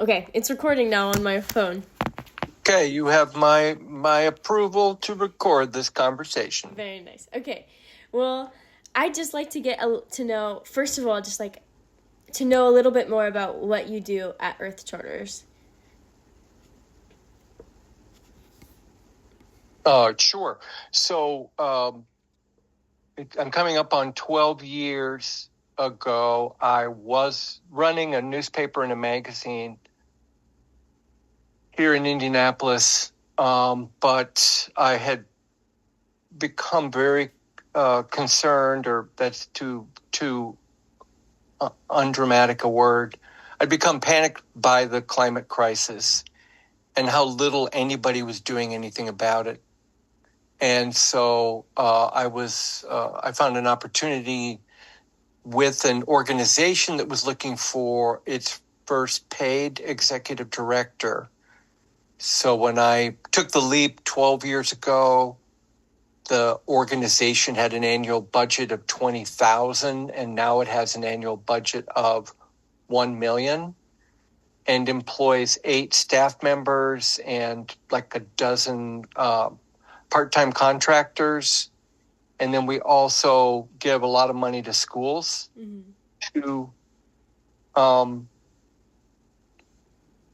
Okay, it's recording now on my phone. Okay, you have my approval to record this conversation. Very nice. Okay, well, I'd just like to get to know, first of all, just like to know a little bit more about what you do at Earth Charters. Sure. So I'm coming up on 12 years ago. I was running a newspaper and a magazine here in Indianapolis, but I had become very concerned, or that's too undramatic a word. I'd become panicked by the climate crisis and how little anybody was doing anything about it. And so I found an opportunity with an organization that was looking for its first paid executive director. So when I took the leap 12 years ago, the organization had an annual budget of $20,000, and now it has an annual budget of $1 million and employs 8 staff members and like a dozen part-time contractors. And then we also give a lot of money to schools to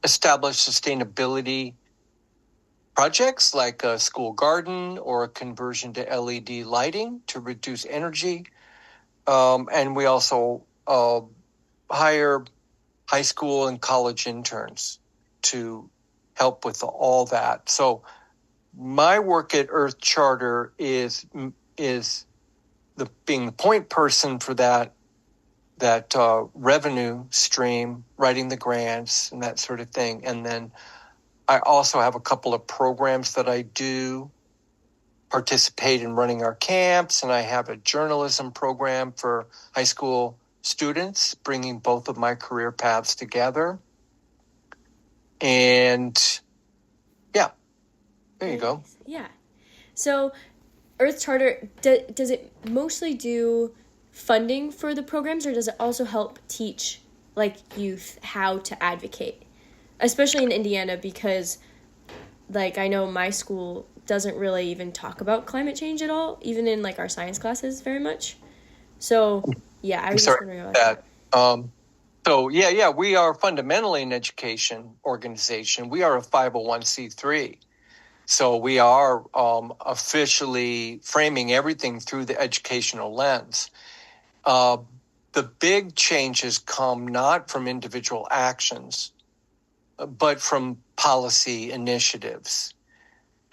establish sustainability projects like a school garden or a conversion to LED lighting to reduce energy. And we also hire high school and college interns to help with all that. So my work at Earth Charter is being the point person for that revenue stream, writing the grants and that sort of thing. And then I also have a couple of programs that I do participate in running our camps, and I have a journalism program for high school students, bringing both of my career paths together. And yeah, there you go. Yeah. So Earth Charter, does it mostly do funding for the programs, or does it also help teach like youth how to advocate? Especially in Indiana, because like I know my school doesn't really even talk about climate change at all, even in like our science classes very much. So yeah, I was just wondering about that. So yeah, we are fundamentally an education organization. We are a 501c3. So we are officially framing everything through the educational lens. The big changes come not from individual actions, but from policy initiatives.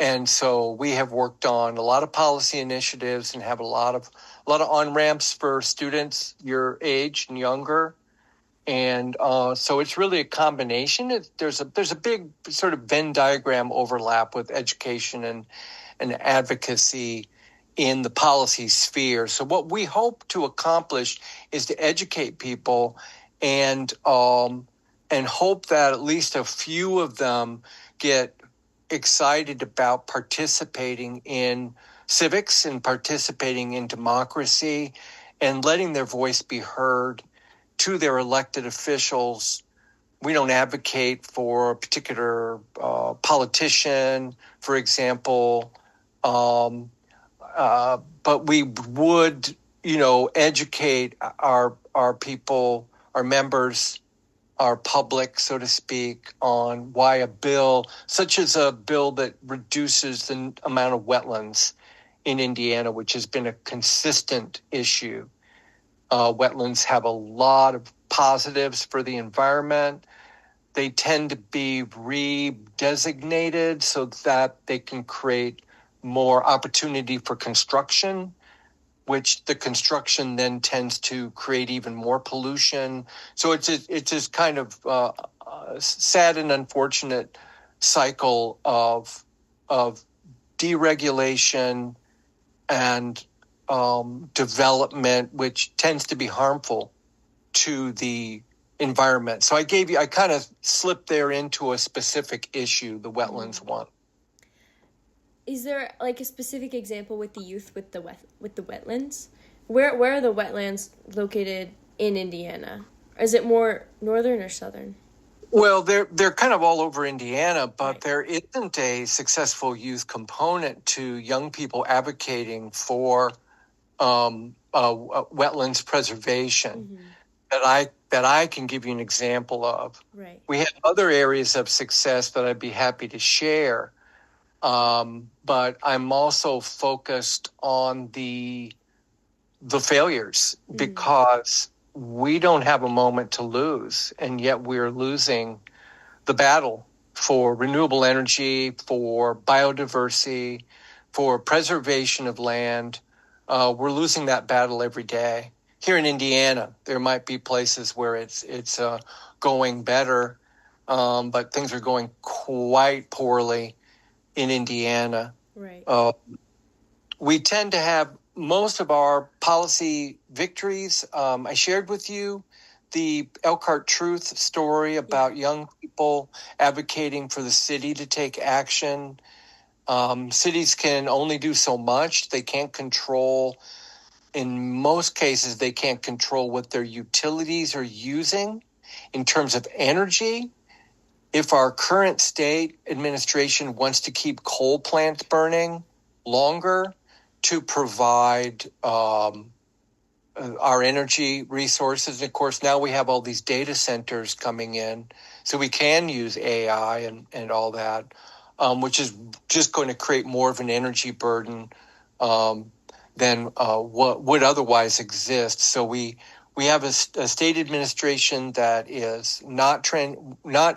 And so we have worked on a lot of policy initiatives and have a lot of on-ramps for students your age and younger. And so it's really a combination. There's a big sort of Venn diagram overlap with education and advocacy in the policy sphere. So what we hope to accomplish is to educate people and hope that at least a few of them get excited about participating in civics and participating in democracy and letting their voice be heard to their elected officials. We don't advocate for a particular politician, for example, but we would, educate our people, our members, our public, so to speak, on why a bill, such as a bill that reduces the amount of wetlands in Indiana, which has been a consistent issue. Wetlands have a lot of positives for the environment. They tend to be redesignated so that they can create more opportunity for construction, which the construction then tends to create even more pollution. So it's just kind of sad and unfortunate cycle of deregulation and development, which tends to be harmful to the environment. So I kind of slipped there into a specific issue, the wetlands one. Is there like a specific example with the youth with the wetlands? Where are the wetlands located in Indiana? Is it more northern or southern? Well, they're kind of all over Indiana, but Right. there isn't a successful youth component to young people advocating for wetlands preservation Mm-hmm. that I can give you an example of. Right. We have other areas of success that I'd be happy to share, but I'm also focused on the failures Mm-hmm. because we don't have a moment to lose, and yet we're losing the battle for renewable energy, for biodiversity, for preservation of land. We're losing that battle every day. Here in Indiana, there might be places where it's going better, but things are going quite poorly in Indiana. Right. Uh, we tend to have most of our policy victories. I shared with you the Elkhart Truth story about young people advocating for the city to take action. Cities can only do so much. They can't control, in most cases, they can't control what their utilities are using in terms of energy. If our current state administration wants to keep coal plants burning longer to provide our energy resources, and of course, now we have all these data centers coming in, so we can use AI and all that, which is just going to create more of an energy burden um, than what would otherwise exist. So we have a state administration that is not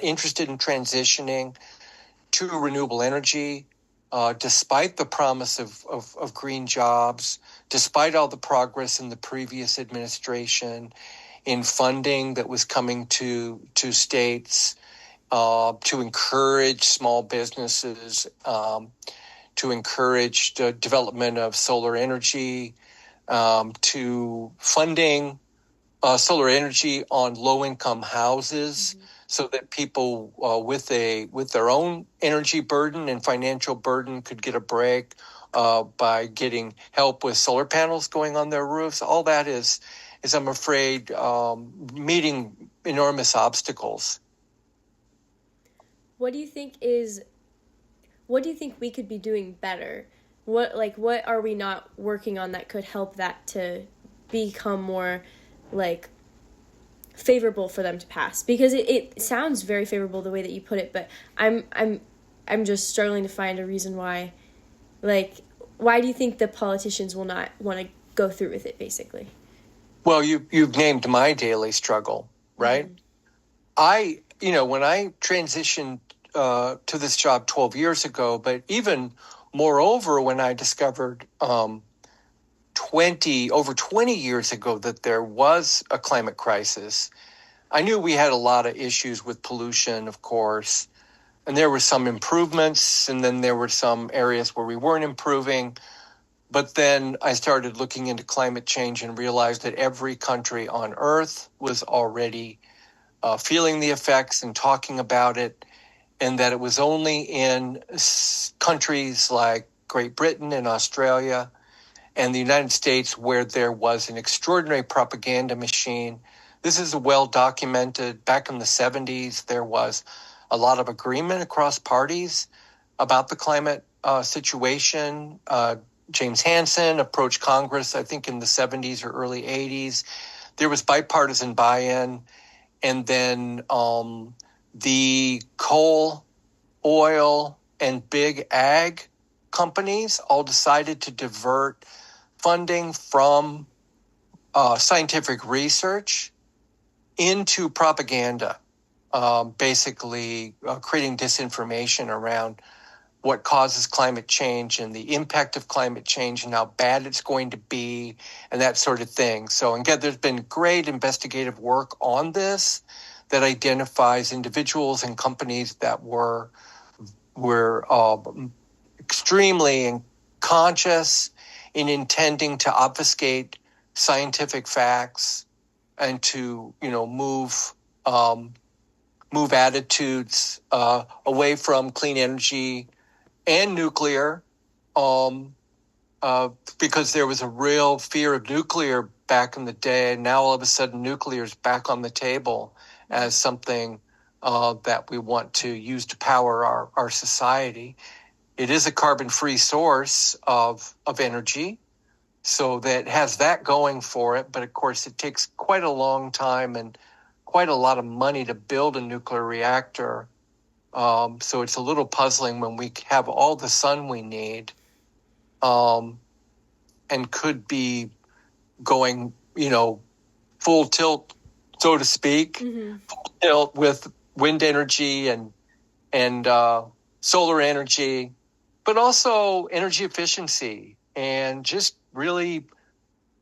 interested in transitioning to renewable energy, despite the promise of green jobs, despite all the progress in the previous administration in funding that was coming to states to encourage small businesses, to encourage the development of solar energy, to funding solar energy on low-income houses, Mm-hmm. so that people with their own energy burden and financial burden could get a break by getting help with solar panels going on their roofs. All that is I'm afraid, meeting enormous obstacles. What do you think is what do you think we could be doing better? What are we not working on that could help that to become more like favorable for them to pass? Because it sounds very favorable the way that you put it, but I'm just struggling to find a reason why, like, why do you think the politicians will not want to go through with it, basically? Well, you've named my daily struggle, right? Mm-hmm. When I transitioned to this job 12 years ago, but even moreover, when I discovered 20 years ago that there was a climate crisis, I knew we had a lot of issues with pollution, of course, and there were some improvements, and then there were some areas where we weren't improving. But then I started looking into climate change and realized that every country on Earth was already feeling the effects and talking about it, and that it was only in countries like Great Britain and Australia and the United States where there was an extraordinary propaganda machine. This is well documented. Back in the 70s, there was a lot of agreement across parties about the climate situation. James Hansen approached Congress, I think, in the 70s or early 80s. There was bipartisan buy-in. And then the coal, oil, and big ag companies all decided to divert funding from scientific research into propaganda, basically creating disinformation around what causes climate change and the impact of climate change and how bad it's going to be and that sort of thing. So again, there's been great investigative work on this that identifies individuals and companies that were extremely conscious in intending to obfuscate scientific facts and to move attitudes away from clean energy and nuclear, um, because there was a real fear of nuclear back in the day. And now all of a sudden, nuclear is back on the table as something that we want to use to power our society. It is a carbon-free source of energy, so that has that going for it. But of course, it takes quite a long time and quite a lot of money to build a nuclear reactor. So it's a little puzzling when we have all the sun we need, and could be going, full tilt, so to speak, full tilt with wind energy and solar energy, but also energy efficiency and just really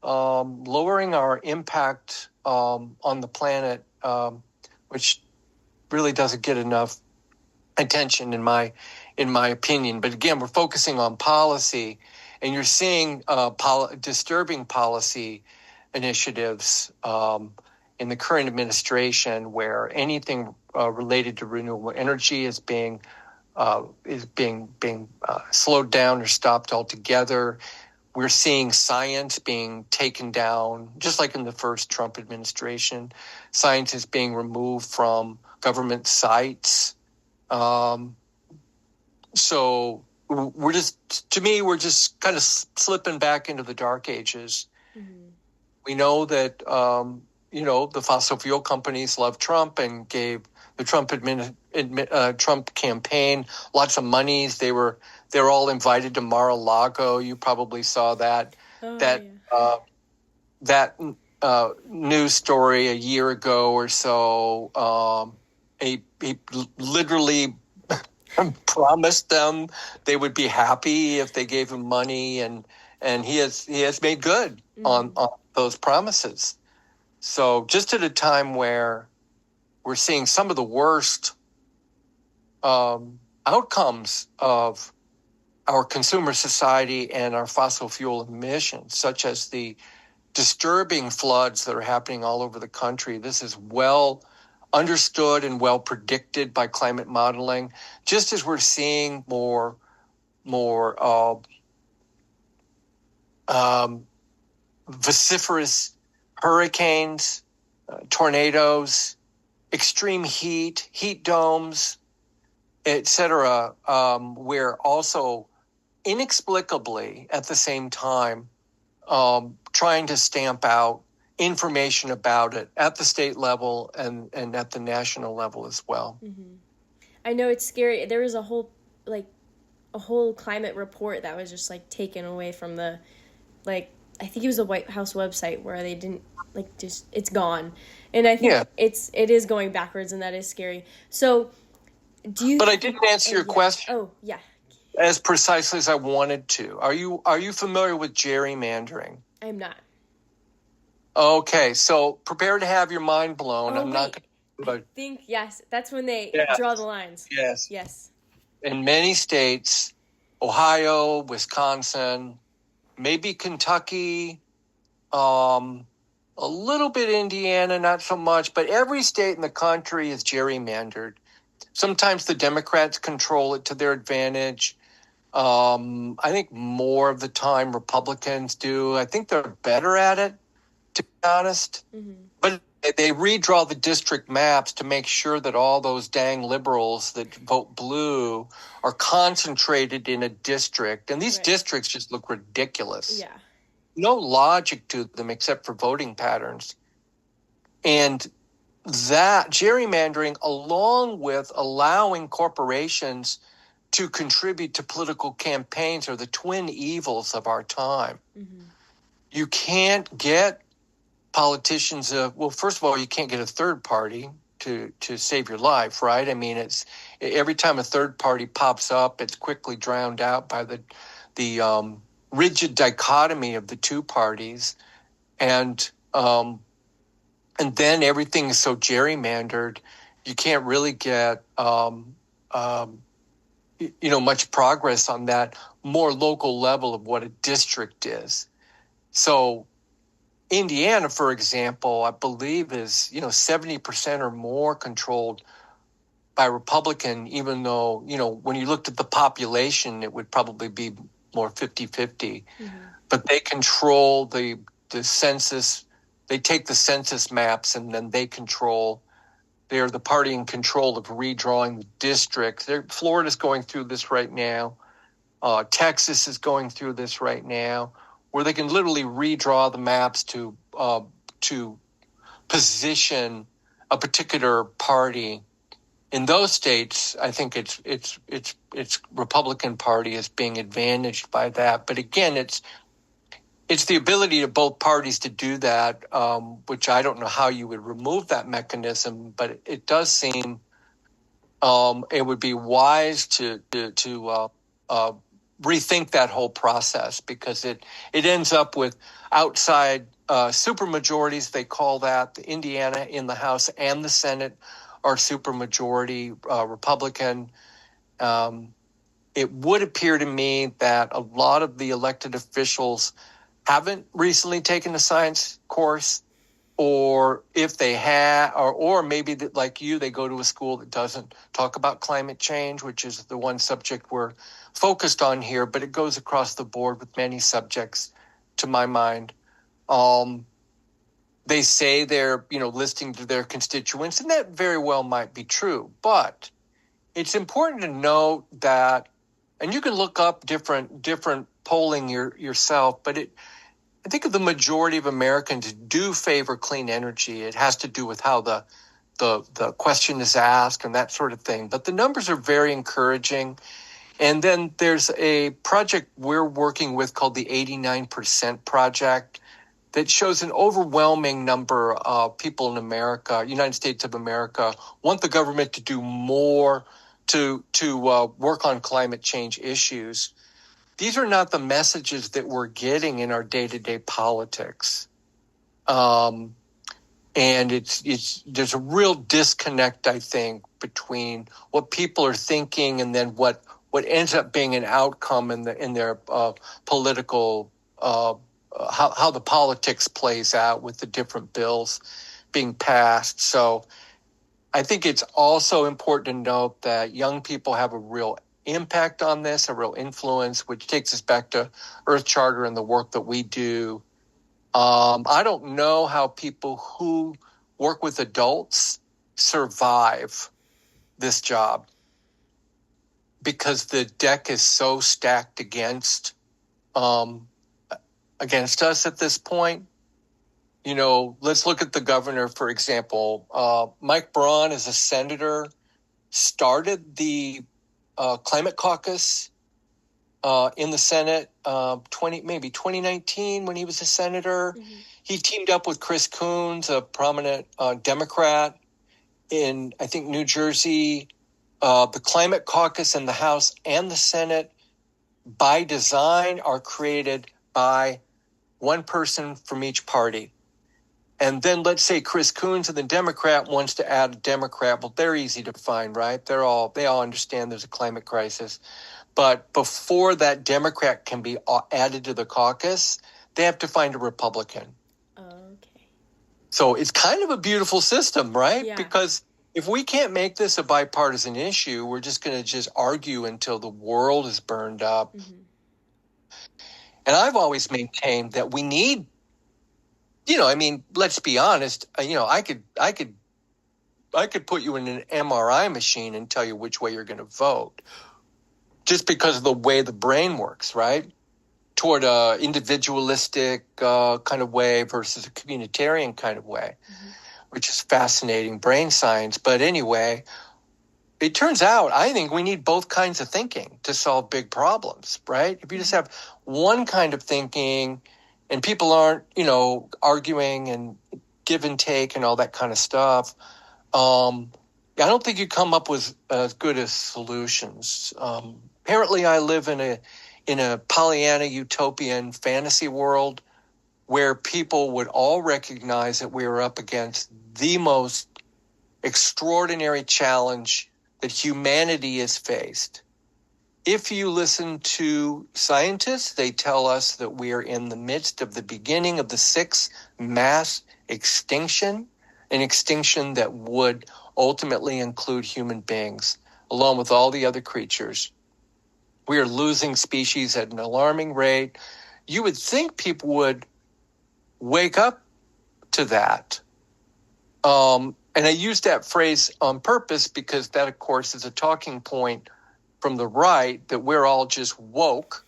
lowering our impact on the planet, which really doesn't get enough attention in my opinion. But again, we're focusing on policy, and you're seeing disturbing policy initiatives in the current administration, where anything related to renewable energy is being slowed down or stopped altogether. We're seeing science being taken down, just like in the first Trump administration. Science is being removed from government sites. So we're just kind of slipping back into the dark ages. Mm-hmm. We know that, the fossil fuel companies love Trump and gave the Trump campaign lots of monies. They're all invited to Mar-a-Lago. You probably saw that. That news story a year ago or so. He literally promised them they would be happy if they gave him money, and he has made good on those promises. So just at a time where we're seeing some of the worst outcomes of our consumer society and our fossil fuel emissions, such as the disturbing floods that are happening all over the country. This is well understood and well predicted by climate modeling. Just as we're seeing more vociferous hurricanes, tornadoes, extreme heat domes, etc., we're also inexplicably at the same time trying to stamp out information about it at the state level and at the national level as well. Mm-hmm. I know it's scary. There was a whole climate report that was just taken away from the, I think it was the White House website, where they didn't it's gone. And I think it is going backwards, and that is scary. So But I didn't answer your question. Oh, yeah. As precisely as I wanted to. Are you familiar with gerrymandering? I'm not. Okay, so prepare to have your mind blown. I think, yes, that's when they draw the lines. Yes. In many states, Ohio, Wisconsin, maybe Kentucky, a little bit Indiana, not so much, but every state in the country is gerrymandered. Sometimes the Democrats control it to their advantage. I think more of the time Republicans do. I think they're better at it, to be honest. Mm-hmm. But they redraw the district maps to make sure that all those dang liberals that vote blue are concentrated in a district. And these districts just look ridiculous. Yeah. No logic to them except for voting patterns. And that gerrymandering, along with allowing corporations to contribute to political campaigns, are the twin evils of our time. Mm-hmm. You can't get politicians, first of all, you can't get a third party to save your life, right? I mean, it's every time a third party pops up, it's quickly drowned out by the rigid dichotomy of the two parties, and then everything is so gerrymandered, you can't really get much progress on that more local level of what a district is. So Indiana, for example, I believe is 70% or more controlled by Republican, even though when you looked at the population, it would probably be more 50-50. Mm-hmm. But they control the census. They take the census maps, and then they control They're the party in control of redrawing the districts. Florida's going through this right now. Texas is going through this right now, where they can literally redraw the maps to position a particular party. In those states, I think it's Republican Party is being advantaged by that. But again, it's the ability of both parties to do that, which I don't know how you would remove that mechanism, but it does seem it would be wise to rethink that whole process, because it ends up with outside supermajorities. They call that. The Indiana in the House and the Senate are supermajority Republican. It would appear to me that a lot of the elected officials haven't recently taken a science course, or if they have, or maybe that, like you, they go to a school that doesn't talk about climate change, which is the one subject we're focused on here, but it goes across the board with many subjects, to my mind. They say they're, listening to their constituents, and that very well might be true, but it's important to note that, and you can look up different polling yourself, but I think the majority of Americans do favor clean energy. It has to do with how the question is asked and that sort of thing. But the numbers are very encouraging. And then there's a project we're working with called the 89% Project that shows an overwhelming number of people in America, United States of America, want the government to do more to work on climate change issues. These are not the messages that we're getting in our day-to-day politics. And there's a real disconnect, I think, between what people are thinking and then what ends up being an outcome in their political, how the politics plays out with the different bills being passed. So I think it's also important to note that young people have a real impact on this, a real influence, which takes us back to Earth Charter and the work that we do. I don't know how people who work with adults survive this job, because the deck is so stacked against us at this point. Let's look at the governor, for example. Mike Braun, as a senator, started the climate caucus in the Senate 2019 when he was a senator. Mm-hmm. He teamed up with Chris Coons, a prominent Democrat in, I think, New Jersey. The climate caucus in the House and the Senate, by design, are created by one person from each party. And then let's say Chris Coons and the Democrat wants to add a Democrat. Well, they're easy to find, right? They all understand there's a climate crisis. But before that Democrat can be added to the caucus, they have to find a Republican. Okay. So it's kind of a beautiful system, right? Yeah. Because if we can't make this a bipartisan issue, we're just going to argue until the world is burned up. Mm-hmm. And I've always maintained that we need, let's be honest, I could put you in an MRI machine and tell you which way you're going to vote, just because of the way the brain works, right? Toward a individualistic kind of way versus a communitarian kind of way, mm-hmm. which is fascinating brain science. But anyway, it turns out I think we need both kinds of thinking to solve big problems, right? If you just have one kind of thinking and people aren't, arguing and give and take and all that kind of stuff, I don't think you come up with as good as solutions. Apparently, I live in a Pollyanna utopian fantasy world where people would all recognize that we are up against the most extraordinary challenge that humanity has faced. If you listen to scientists, they tell us that we are in the midst of the beginning of the sixth mass extinction, an extinction that would ultimately include human beings, along with all the other creatures. We are losing species at an alarming rate. You would think people would wake up to that. And I use that phrase on purpose because that, of course, is a talking point from the right that we're all just woke.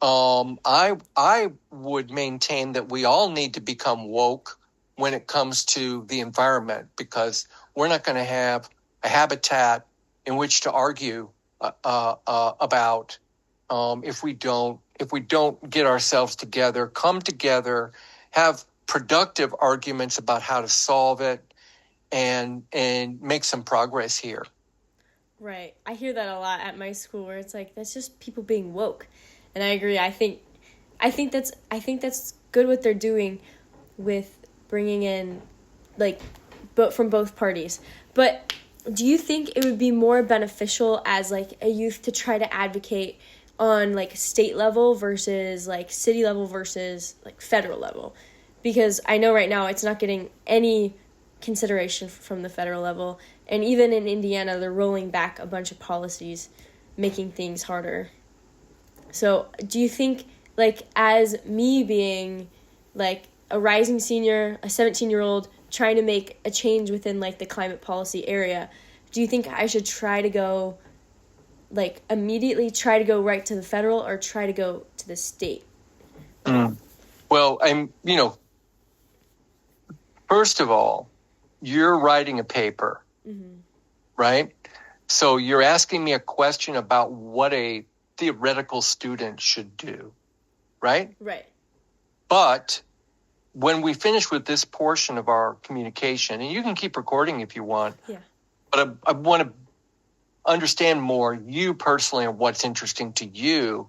I would maintain that we all need to become woke when it comes to the environment, because we're not going to have a habitat in which to argue about if we don't get ourselves together, come together, have productive arguments about how to solve it, and make some progress here. Right. I hear that a lot at my school where it's like that's just people being woke. And I agree. I think that's good what they're doing with bringing in like but from both parties. But do you think it would be more beneficial as like a youth to try to advocate on like state level versus like city level versus like federal level? Because I know right now it's not getting any consideration from the federal level, and even in Indiana they're rolling back a bunch of policies making things harder. So do you think, like, as me being like a rising senior, a 17-year-old trying to make a change within like the climate policy area, do you think I should try to go like immediately try to go right to the federal or try to go to the state? Well, first of all, you're writing a paper, right? So you're asking me a question about what a theoretical student should do, right? Right. But when we finish with this portion of our communication, and you can keep recording if you want, Yeah. but I want to understand more you personally and what's interesting to you,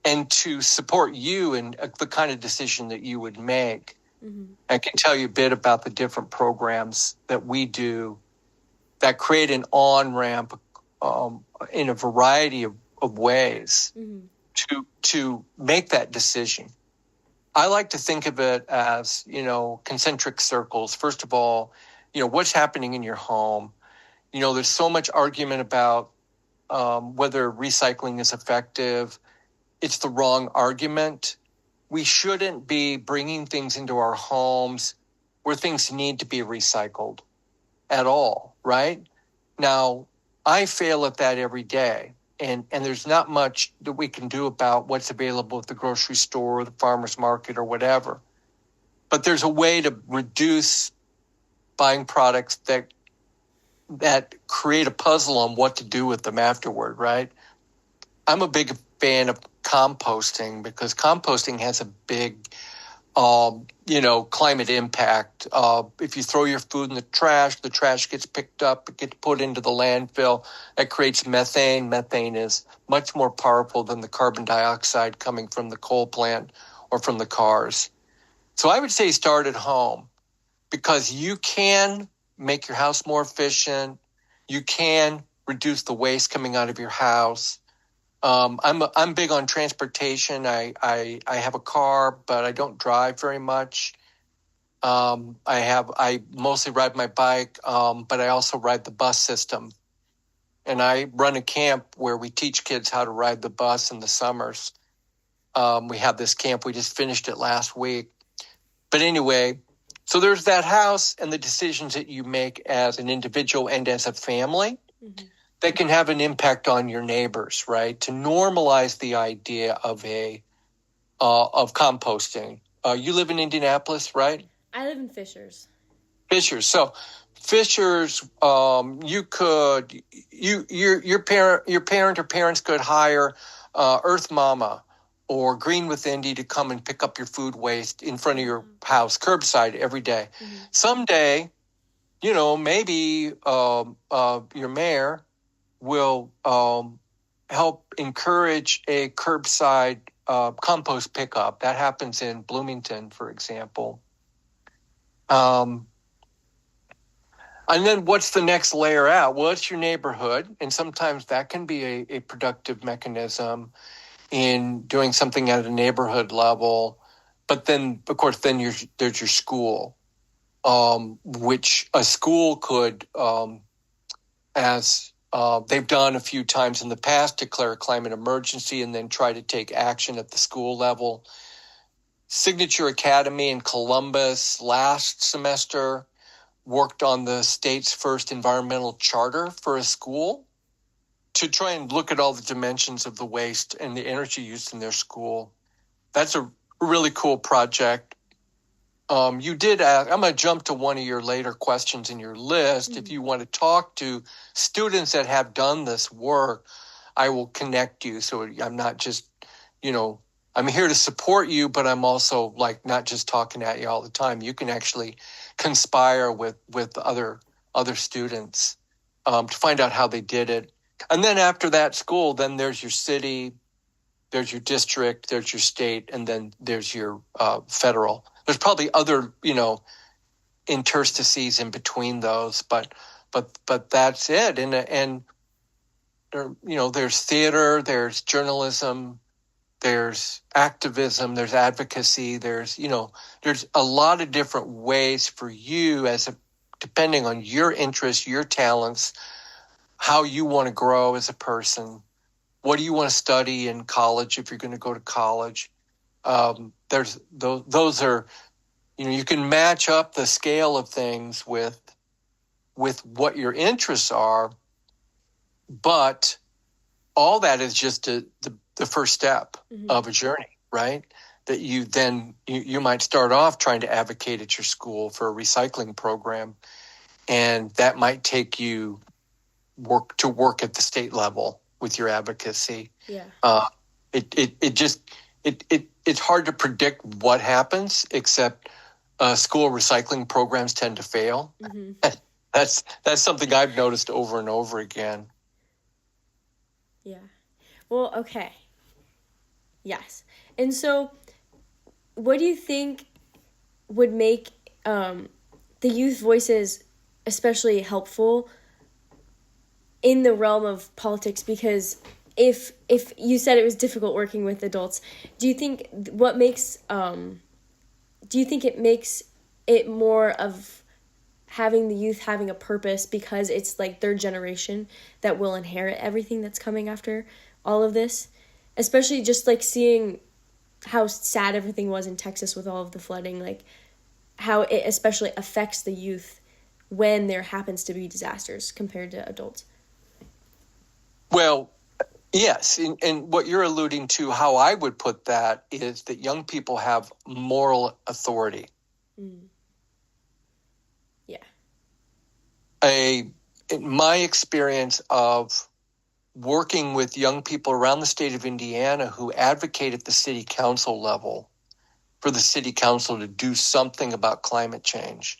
and to support you in the kind of decision that you would make. I can tell you a bit about the different programs that we do that create an on-ramp in a variety of ways to make that decision. I like to think of it as, concentric circles. First of all, what's happening in your home. There's so much argument about whether recycling is effective. It's the wrong argument. We shouldn't be bringing things into our homes where things need to be recycled at all, right? Now, I fail at that every day, and there's not much that we can do about what's available at the grocery store or the farmer's market or whatever. But there's a way to reduce buying products that create a puzzle on what to do with them afterward, right? I'm a big fan of composting because composting has a big, climate impact. If you throw your food in the trash gets picked up, it gets put into the landfill. That creates methane. Methane is much more powerful than the carbon dioxide coming from the coal plant or from the cars. So I would say start at home, because you can make your house more efficient. You can reduce the waste coming out of your house. I'm big on transportation. I have a car, but I don't drive very much. I mostly ride my bike, but I also ride the bus system. And I run a camp where we teach kids how to ride the bus in the summers. We have this camp. We just finished it last week. But anyway, so there's that house and the decisions that you make as an individual and as a family that can have an impact on your neighbors, right? To normalize the idea of of composting. You live in Indianapolis, right? I live in Fishers. Fishers. So Fishers, your parent or parents could hire Earth Mama or Green with Indy to come and pick up your food waste in front of your house, curbside every day. Someday, maybe your mayor will help encourage a curbside compost pickup. That happens in Bloomington, for example. And then what's the next layer out? Well, it's your neighborhood, and sometimes that can be a productive mechanism in doing something at a neighborhood level. But then, of course, there's your school, which a school could, as they've done a few times in the past, declare a climate emergency and then try to take action at the school level. Signature Academy in Columbus last semester worked on the state's first environmental charter for a school to try and look at all the dimensions of the waste and the energy used in their school. That's a really cool project. You did ask, I'm going to jump to one of your later questions in your list. If you want to talk to students that have done this work, I will connect you. So I'm not just, I'm here to support you, but I'm also like not just talking at you all the time. You can actually conspire with other students to find out how they did it. And then after that school, then there's your city, there's your district, there's your state, and then there's your federal. There's probably other, interstices in between those, but that's it. And there, there's theater, there's journalism, there's activism, there's advocacy, there's a lot of different ways for you depending on your interests, your talents, how you want to grow as a person. What do you want to study in college if you're going to go to college? There's those are, you can match up the scale of things with what your interests are, but all that is just the first step of a journey, right? That you might start off trying to advocate at your school for a recycling program, and that might take you work at the state level with your advocacy. Yeah. It's hard to predict what happens, except school recycling programs tend to fail. Mm-hmm. That's something I've noticed over and over again. Yeah. Well, okay. Yes. And so what do you think would make the youth voices especially helpful in the realm of politics? Because if you said it was difficult working with adults, do you think it makes it more of having the youth having a purpose because it's like their generation that will inherit everything that's coming after all of this? Especially just like seeing how sad everything was in Texas with all of the flooding, like how it especially affects the youth when there happens to be disasters compared to adults. Well, yes, and what you're alluding to, how I would put that, is that young people have moral authority. Yeah. In my experience of working with young people around the state of Indiana who advocate at the city council level for the city council to do something about climate change,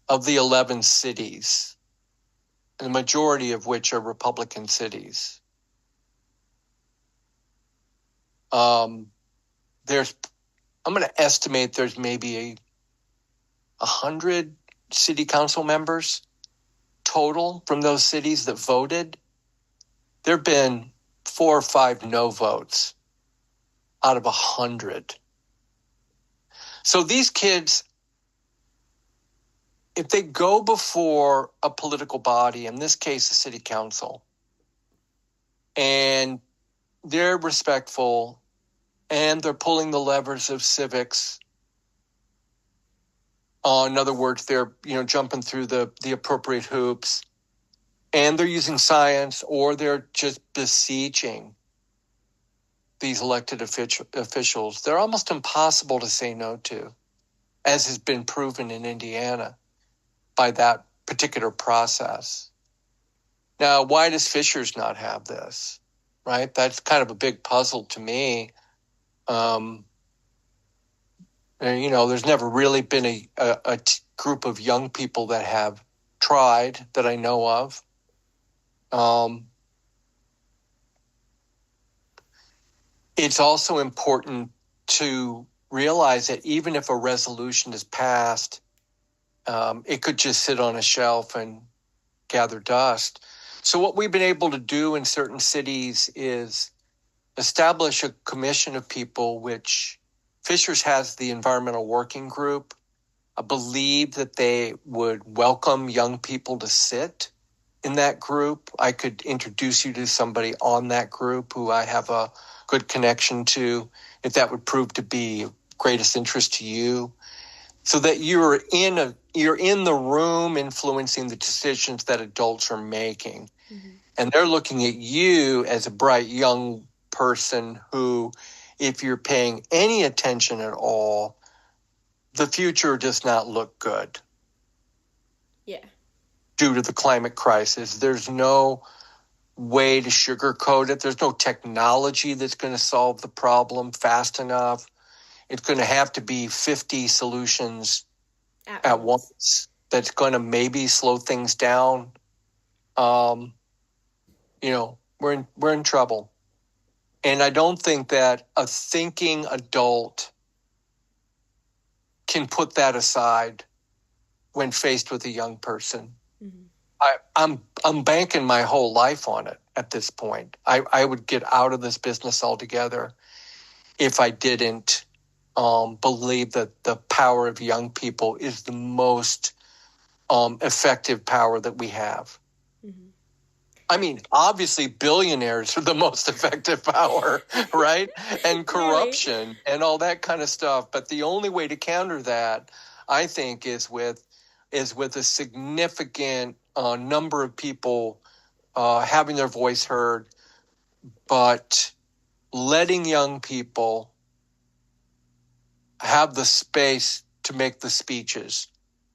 of the 11 cities, the majority of which are Republican cities, I'm going to estimate there's maybe 100 city council members total from those cities that voted. There have been 4 or 5 no votes out of 100. So these kids, if they go before a political body, in this case, the city council, and they're respectful and they're pulling the levers of civics, in other words, they're jumping through the appropriate hoops, and they're using science, or they're just beseeching these elected officials, they're almost impossible to say no to, as has been proven in Indiana by that particular process. Now, why does Fishers not have this? Right? That's kind of a big puzzle to me. There's never really been a group of young people that have tried that I know of. It's also important to realize that even if a resolution is passed, it could just sit on a shelf and gather dust. So what we've been able to do in certain cities is establish a commission of people, which Fishers has the environmental working group. I believe that they would welcome young people to sit in that group. I could introduce you to somebody on that group who I have a good connection to, if that would prove to be of greatest interest to you. so that you're in the room influencing the decisions that adults are making. Mm-hmm. And they're looking at you as a bright young person who, if you're paying any attention at all, the future does not look good. Yeah. Due to the climate crisis. There's no way to sugarcoat it. There's no technology that's going to solve the problem fast enough. It's going to have to be 50 solutions at once. That's going to maybe slow things down. We're in trouble. And I don't think that a thinking adult can put that aside when faced with a young person. Mm-hmm. I'm banking my whole life on it at this point. I would get out of this business altogether if I didn't believe that the power of young people is the most effective power that we have. Mm-hmm. I mean, obviously, billionaires are the most effective power, right? And corruption and all that kind of stuff. But the only way to counter that, I think, is with a significant number of people having their voice heard, but letting young people have the space to make the speeches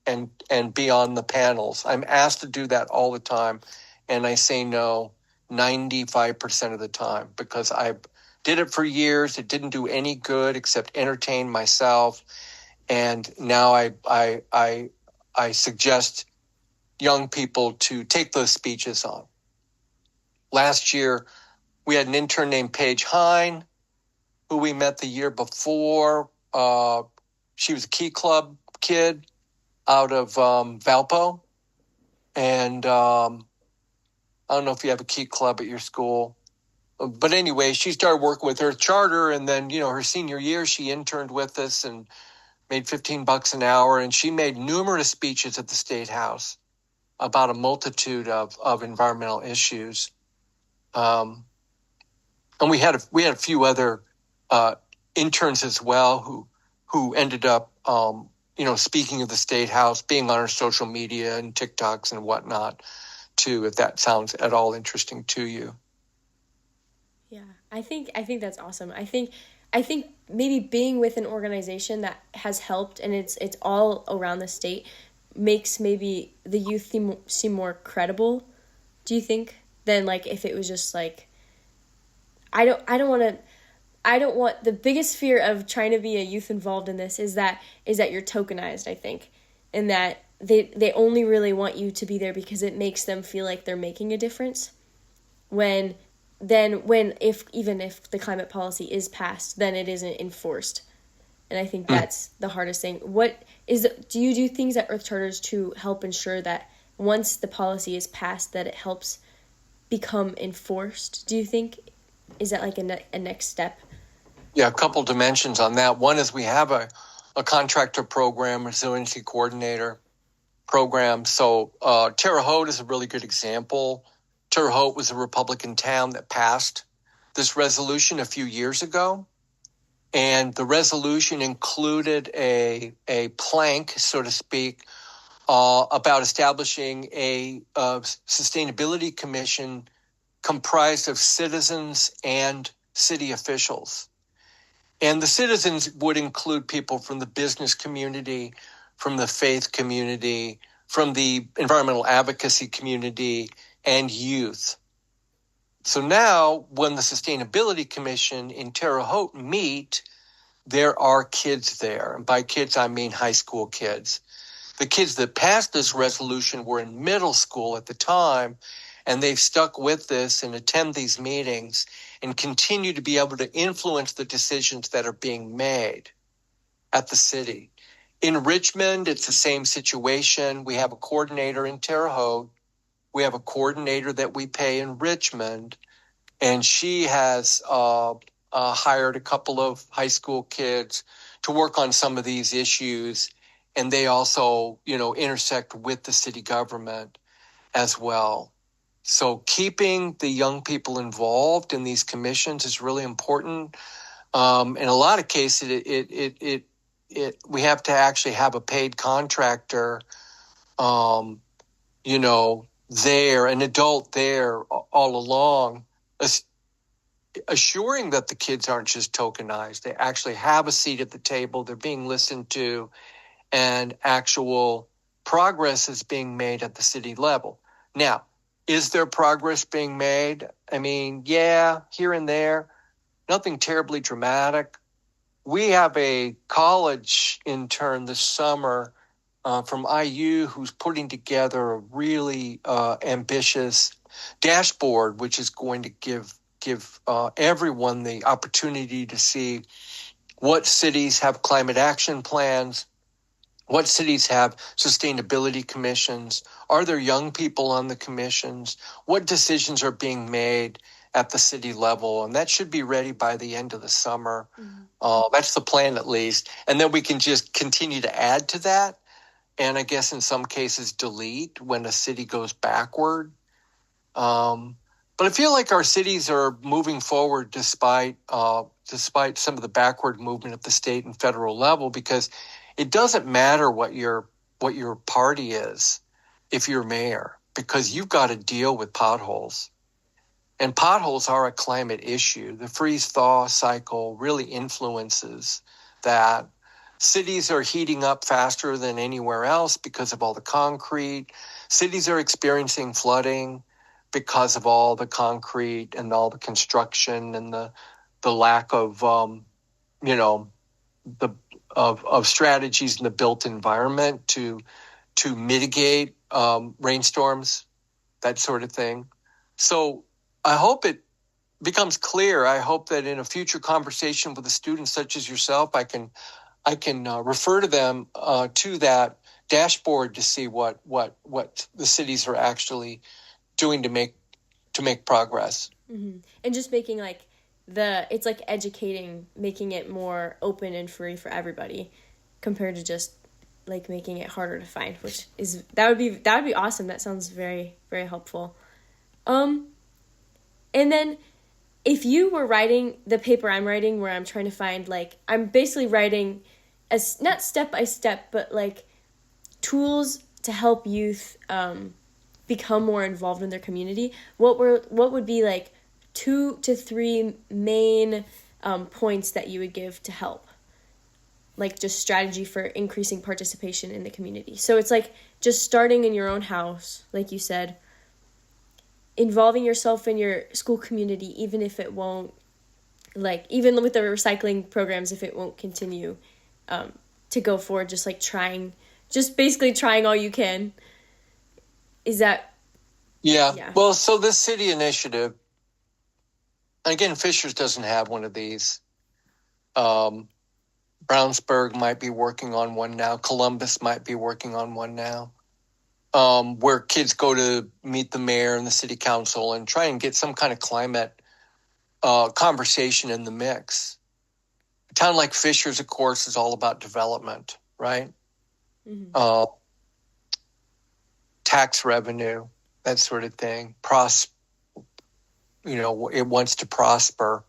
and be on the panels. I'm asked to do that all the time, and I say no 95% of the time because I did it for years. It didn't do any good except entertain myself, and now I suggest young people to take those speeches on. Last year, we had an intern named Paige Hine, who we met the year before. She was a Key Club kid out of Valpo. And I don't know if you have a Key Club at your school. But anyway, she started working with Earth Charter. And then, her senior year, she interned with us and made $15 an hour. And she made numerous speeches at the State House about a multitude of environmental issues. And we had a few other interns as well who ended up speaking of the State House, being on our social media and TikToks and whatnot too, if that sounds at all interesting to you. Yeah, I think that's awesome. I think maybe being with an organization that has helped and it's all around the state makes maybe the youth seem more credible. Do you think than like if it was just like I don't want the biggest fear of trying to be a youth involved in this is that you're tokenized, I think, and that they only really want you to be there because it makes them feel like they're making a difference. Even if the climate policy is passed, then it isn't enforced. And I think that's the hardest thing. Do you do things at Earth Charters to help ensure that once the policy is passed that it helps become enforced? Do you think? Is that like a next step? Yeah, a couple dimensions on that. One is we have a contractor program, resiliency coordinator program. So Terre Haute is a really good example. Terre Haute was a Republican town that passed this resolution a few years ago. And the resolution included a plank, so to speak, about establishing a sustainability commission comprised of citizens and city officials. And the citizens would include people from the business community, from the faith community, from the environmental advocacy community, and youth. So now when the Sustainability Commission in Terre Haute meet, there are kids there. And by kids, I mean high school kids. The kids that passed this resolution were in middle school at the time, and they've stuck with this and attend these meetings and continue to be able to influence the decisions that are being made at the city. In Richmond, it's the same situation. We have a coordinator in Terre Haute. We have a coordinator that we pay in Richmond, and she has hired a couple of high school kids to work on some of these issues, and they also, intersect with the city government as well. So keeping the young people involved in these commissions is really important. In a lot of cases, we have to actually have a paid contractor, there, an adult there all along, assuring that the kids aren't just tokenized. They actually have a seat at the table. They're being listened to, and actual progress is being made at the city level. Now, is there progress being made? I mean, yeah, here and there, nothing terribly dramatic. We have a college intern this summer from IU who's putting together a really ambitious dashboard, which is going to give everyone the opportunity to see what cities have climate action plans, what cities have sustainability commissions, are there young people on the commissions, what decisions are being made at the city level, and that should be ready by the end of the summer. That's the plan, at least. And then we can just continue to add to that, and I guess in some cases delete when a city goes backward. But I feel like our cities are moving forward despite some of the backward movement at the state and federal level, because it doesn't matter what your party is if you're mayor, because you've got to deal with potholes. And potholes are a climate issue. The freeze-thaw cycle really influences that. Cities are heating up faster than anywhere else because of all the concrete. Cities are experiencing flooding because of all the concrete and all the construction and the lack of of strategies in the built environment to mitigate rainstorms, that sort of thing. So I hope it becomes clear. I hope that in a future conversation with a student such as yourself, I can refer to them to that dashboard to see what the cities are actually doing to make progress. Mm-hmm. And just making it's like educating, making it more open and free for everybody, compared to just like making it harder to find, which is that would be awesome. That sounds very, very helpful. And then if you were writing the paper I'm writing, where I'm trying to find, I'm basically writing as not step by step, but tools to help youth become more involved in their community. What would be 2 to 3 main points that you would give to help? Just strategy for increasing participation in the community. So it's just starting in your own house, like you said, involving yourself in your school community, even if it won't, even with the recycling programs, if it won't continue to go forward, just basically trying all you can. Is that? Yeah. Well, so this city initiative, again, Fishers doesn't have one of these. Brownsburg might be working on one now. Columbus might be working on one now, where kids go to meet the mayor and the city council and try and get some kind of climate conversation in the mix. A town like Fishers, of course, is all about development, right? Mm-hmm. Tax revenue, that sort of thing. It wants to prosper.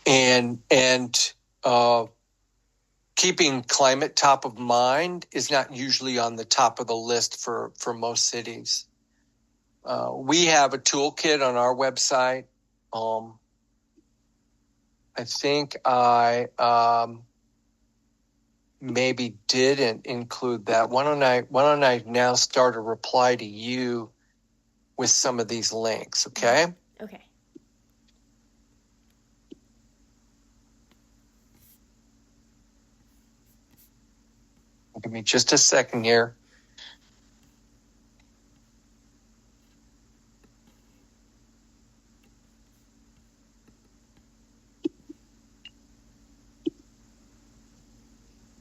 And keeping climate top of mind is not usually on the top of the list for most cities. We have a toolkit on our website. I think I maybe didn't include that. Why don't I now start a reply to you with some of these links, okay? Okay. Give me just a second here.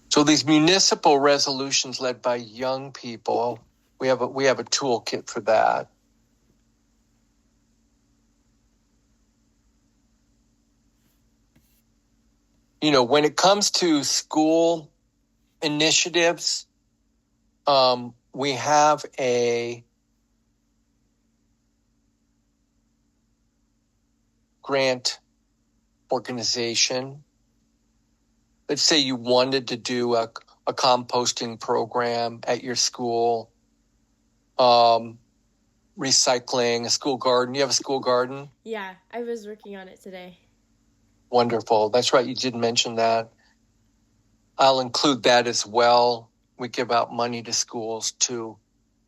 So these municipal resolutions led by young people, we have a toolkit for that. When it comes to school initiatives, we have a grant organization let's say you wanted to do a composting program at your school, recycling, a school garden. You have a school garden? Yeah, I was working on it today. Wonderful. That's right. You did mention that. I'll include that as well. We give out money to schools to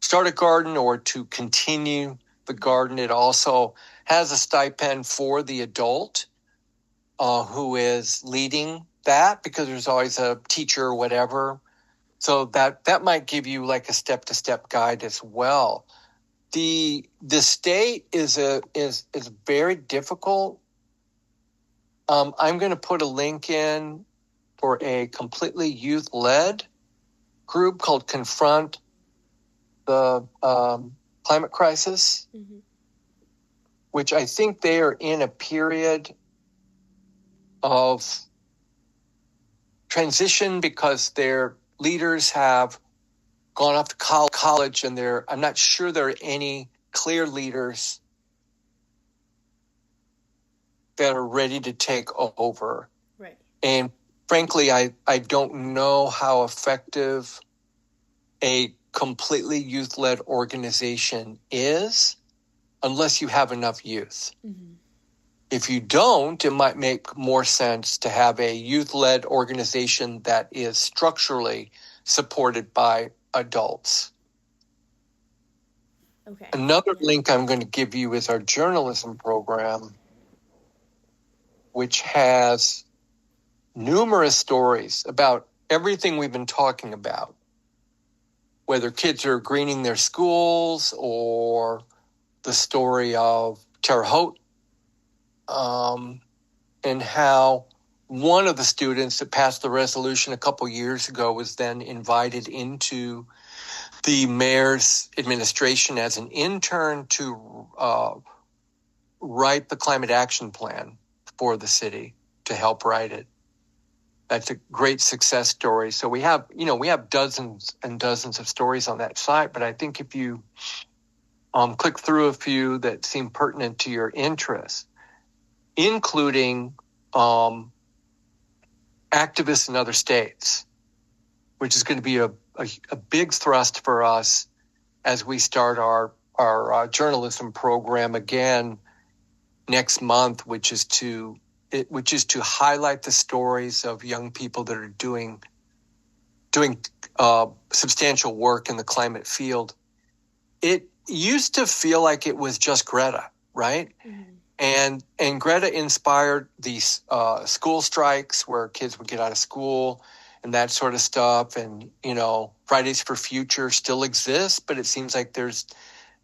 start a garden or to continue the garden. It also has a stipend for the adult who is leading that, because there's always a teacher or whatever. So that might give you like a step-to-step guide as well. The state is very difficult. I'm going to put a link in for a completely youth-led group called Confront the Climate Crisis, Mm-hmm. which I think they are in a period of transition because their leaders have gone off to college, and I'm not sure there are any clear leaders that are ready to take over. Right. And frankly, I don't know how effective a completely youth-led organization is unless you have enough youth. Mm-hmm. If you don't, it might make more sense to have a youth-led organization that is structurally supported by adults. Okay. Another link I'm going to give you is our journalism program, which has numerous stories about everything we've been talking about, whether kids are greening their schools or the story of Terre Haute, and how one of the students that passed the resolution a couple years ago was then invited into the mayor's administration as an intern to write the climate action plan for the city, to help write it. That's a great success story. So we have dozens and dozens of stories on that site, but I think if you click through a few that seem pertinent to your interests, including activists in other states, which is going to be a big thrust for us as we start our journalism program again next month, which is to highlight the stories of young people that are doing substantial work in the climate field. It used to feel like it was just Greta, right? Mm-hmm. And Greta inspired these school strikes where kids would get out of school and that sort of stuff. And, Fridays for Future still exists, but it seems like it's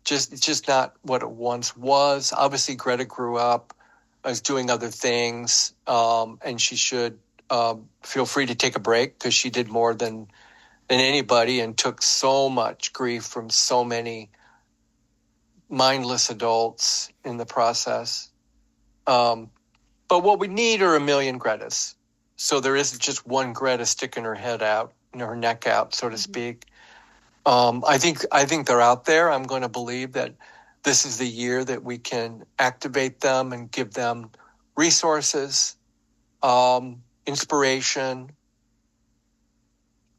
just not what it once was. Obviously, Greta grew up, was doing other things, and she should feel free to take a break, because she did more than anybody and took so much grief from so many mindless adults in the process. But what we need are a million Gretas. So there isn't just one Greta sticking her head out, her neck out, so to speak. I think they're out there. I'm going to believe that this is the year that we can activate them and give them resources, inspiration,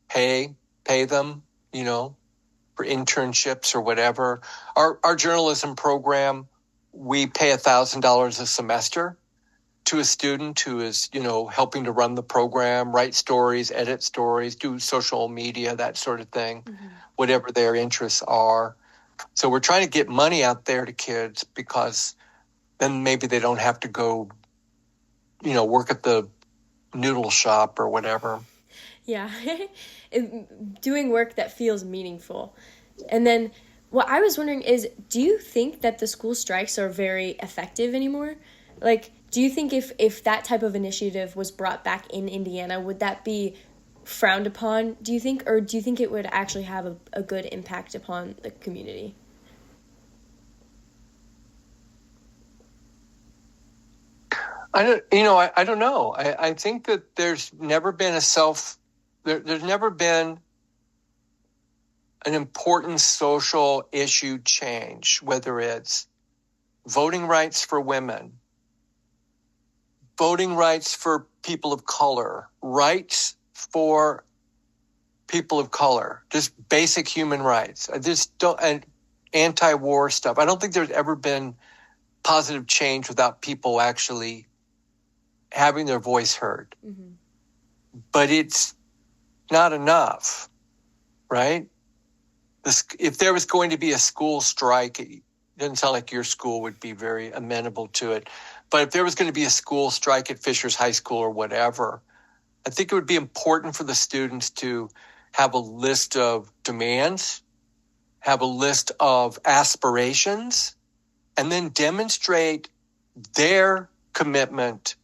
pay them, for internships or whatever. Our journalism program, we pay $1,000 a semester to a student who is, helping to run the program, write stories, edit stories, do social media, that sort of thing, whatever their interests are. So we're trying to get money out there to kids, because then maybe they don't have to go, work at the noodle shop or whatever. Yeah. Doing work that feels meaningful. And then what I was wondering is, do you think that the school strikes are very effective anymore? Like, do you think if that type of initiative was brought back in Indiana, would that be frowned upon, do you think? Or do you think it would actually have a good impact upon the community? I don't know. I think that there's never been there's never been an important social issue change, whether it's voting rights for women, voting rights for people of color, rights for people of color, just basic human rights. I just don't, and anti-war stuff. I don't think there's ever been positive change without people actually having their voice heard. Mm-hmm. But it's not enough, right? If there was going to be a school strike, it doesn't sound like your school would be very amenable to it. But if there was going to be a school strike at Fishers High School or whatever, I think it would be important for the students to have a list of demands, have a list of aspirations, and then demonstrate their commitment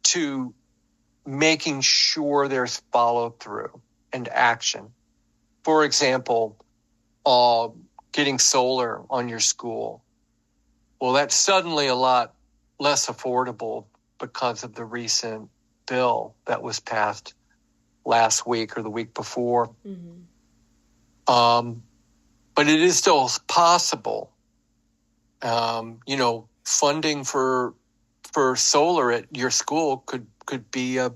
to making sure there's follow through and action. For example, getting solar on your school. Well, that's suddenly a lot less affordable because of the recent bill that was passed last week or the week before. Mm-hmm. But it is still possible. Funding for solar at your school could be a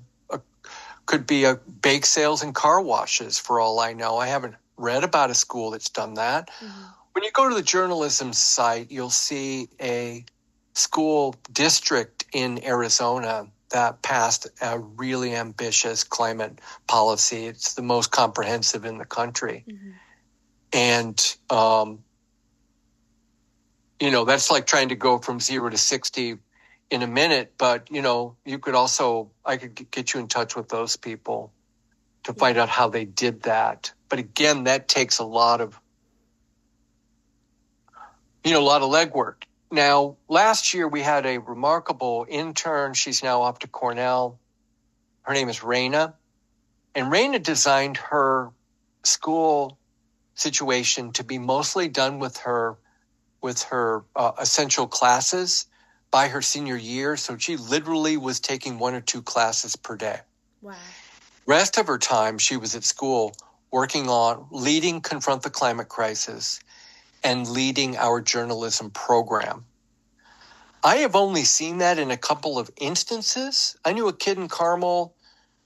bake sales and car washes, for all I know. I haven't read about a school that's done that. Mm-hmm. When you go to the journalism site, you'll see a school district in Arizona that passed a really ambitious climate policy. It's the most comprehensive in the country. Mm-hmm. And, that's like trying to go from 0 to 60 in a minute. But, you could I could get you in touch with those people to find out how they did that. But again, that takes a lot of legwork. Now, last year we had a remarkable intern. She's now off to Cornell. Her name is Raina. And Raina designed her school situation to be mostly done with her essential classes by her senior year. So she literally was taking 1 or 2 classes per day. Wow. Rest of her time, she was at school working on leading Confront the Climate Crisis and leading our journalism program. I have only seen that in a couple of instances. I knew a kid in Carmel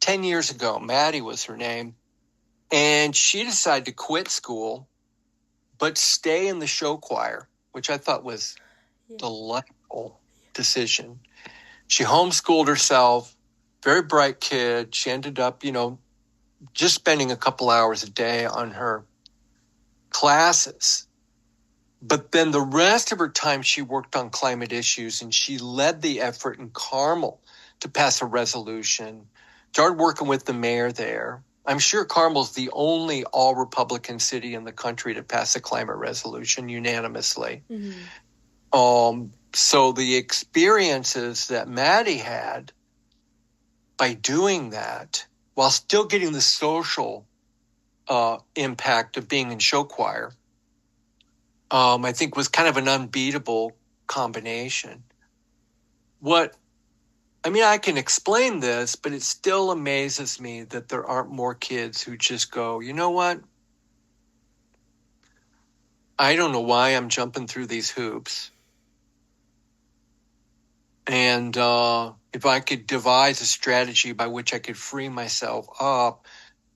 10 years ago. Maddie was her name. And she decided to quit school, but stay in the show choir, which I thought was a delightful decision. She homeschooled herself, very bright kid. She ended up, just spending a couple hours a day on her classes. But then the rest of her time, she worked on climate issues, and she led the effort in Carmel to pass a resolution, started working with the mayor there. I'm sure Carmel's the only all-Republican city in the country to pass a climate resolution unanimously. Mm-hmm. So the experiences that Maddie had by doing that, while still getting the social impact of being in show choir, I think was kind of an unbeatable combination. I can explain this, but it still amazes me that there aren't more kids who just go, you know what? I don't know why I'm jumping through these hoops. And if I could devise a strategy by which I could free myself up